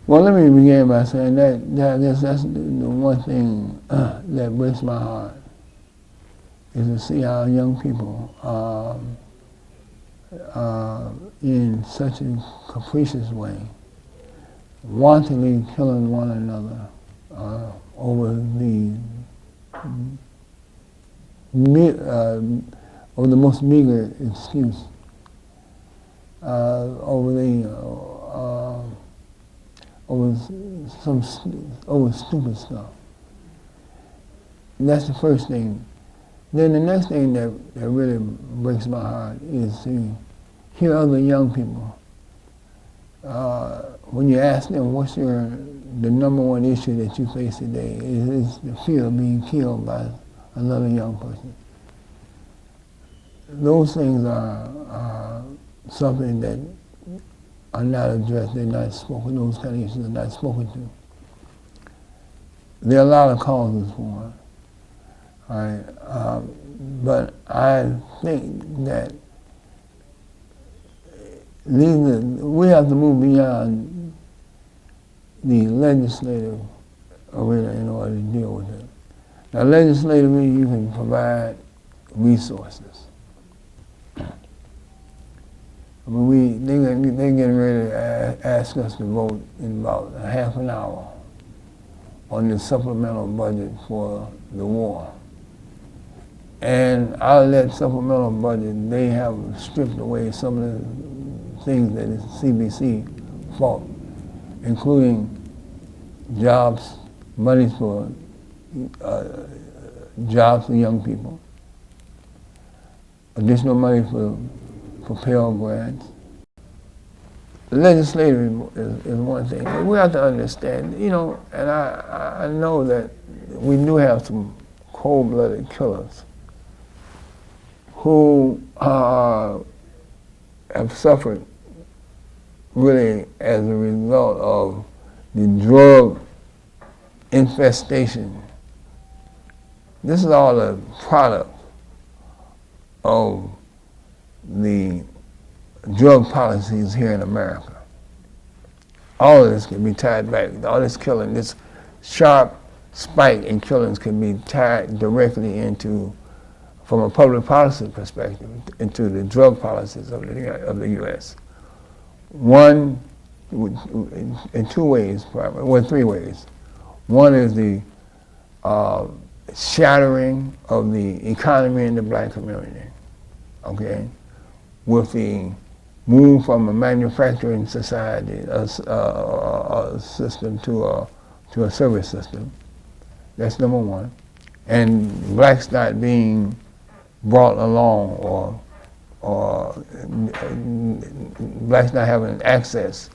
Well, let me begin by saying that I guess that's the one thing that breaks my heart is to see our young people in such a capricious way, wantonly killing one another over the most meager excuse, over stupid stuff. And that's the first thing. Then the next thing that really breaks my heart is to hear other young people. When you ask them what's the number one issue that you face today, it's the fear of being killed by another young person. Those things are something that are not addressed, they're not spoken, those kind of issues are not spoken to. There are a lot of causes for it. All right, but I think that we have to move beyond the legislative arena in order to deal with it. Now, legislatively, you can provide resources. I mean, they're getting ready to ask us to vote in about a half an hour on the supplemental budget for the war. And out of that supplemental budget, they have stripped away some of the things that the CBC fought, including jobs, money for jobs for young people, additional money for Pell Grants. Legislative is one thing, but we have to understand, and I know that we do have some cold-blooded killers who have suffered really as a result of the drug infestation. This is all a product of the drug policies here in America. All of this can be tied back. All this killing, this sharp spike in killings can be tied directly into, from a public policy perspective, into the drug policies of the U.S. One, in two ways, probably, well, three ways. One is the shattering of the economy in the black community, okay, with the move from a manufacturing society, a system to a service system. That's number one. And blacks not being brought along, or blacks not having access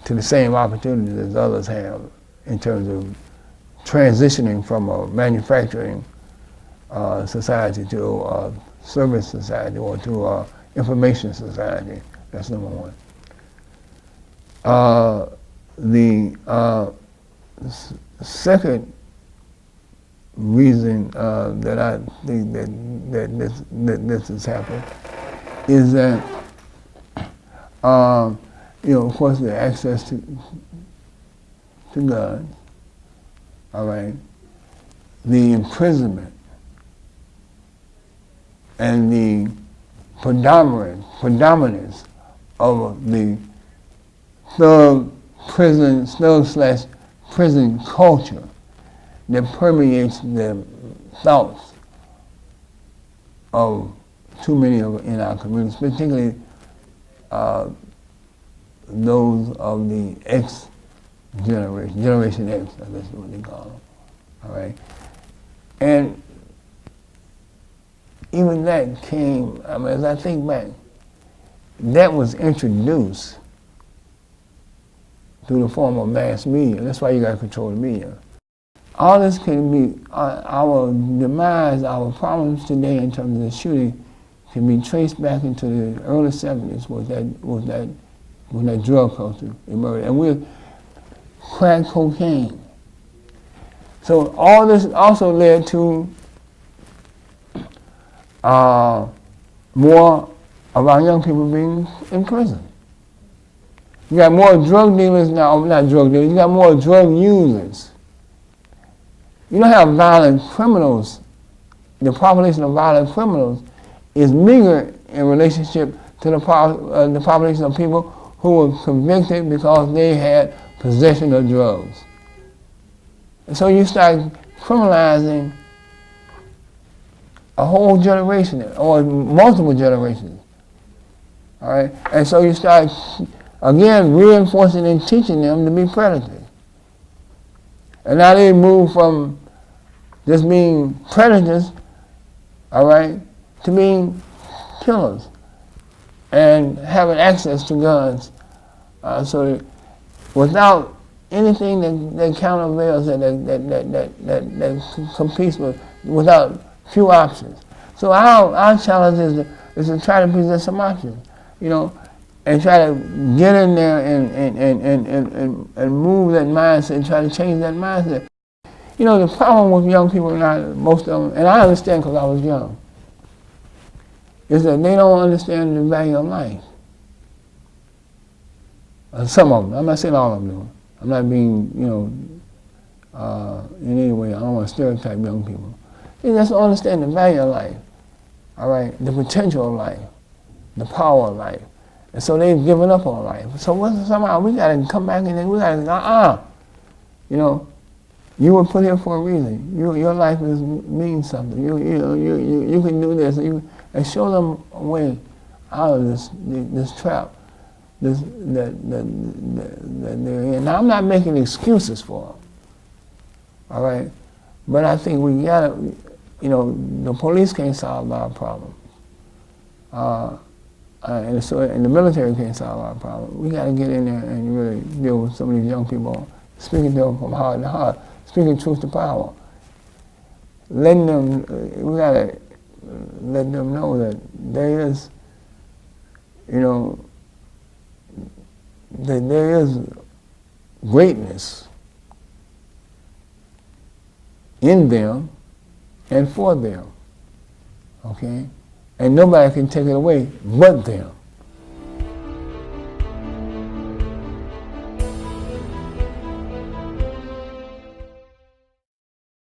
to the same opportunities as others have in terms of transitioning from a manufacturing society to a service society or to a information society. That's number one. The second reason that I think that this has happened is that, of course, the access to guns, all right, the imprisonment, and the predominance of the thug/prison culture that permeates the thoughts of too many in our communities, particularly those of the X generation, Generation X, I guess is what they call them, all right? And even that came, as I think back, that was introduced through the form of mass media. That's why you got to control the media. All this can be, our demise, our problems today in terms of the shooting can be traced back into the early 70s when that drug culture emerged. And we're crack cocaine. So all this also led to more of our young people being in prison. You got more drug dealers now, not drug dealers, you got more drug users. You know how violent criminals, the population of violent criminals is bigger in relationship to the population of people who were convicted because they had possession of drugs. And so you start criminalizing a whole generation or multiple generations. All right? And so you start, again, reinforcing and teaching them to be predators. And now they move from just being predators, all right, to being killers and having access to guns. So without anything that countervails that competes without few options. So our challenge is to try to present some options, you know, and try to get in there and move that mindset and try to change that mindset. You know, the problem with young people now, most of them, and I understand because I was young, is that they don't understand the value of life. Some of them. I'm not saying all of them do. I'm not being, you know, in any way, I don't want to stereotype young people. They just don't understand the value of life, all right, the potential of life, the power of life. And so they've given up on life. So somehow we got to come back and we got to, you know, you were put here for a reason. Your life means something. You can do this, and show them a way out of this trap that they're in. Now I'm not making excuses for them, all right, but I think we gotta, you know, the police can't solve our problem, and the military can't solve our problem. We gotta get in there and really deal with some of these young people, speaking to them from heart to heart. Speaking truth to power, letting them, we gotta let them know that there is, you know, that there is greatness in them and for them, okay? And nobody can take it away but them.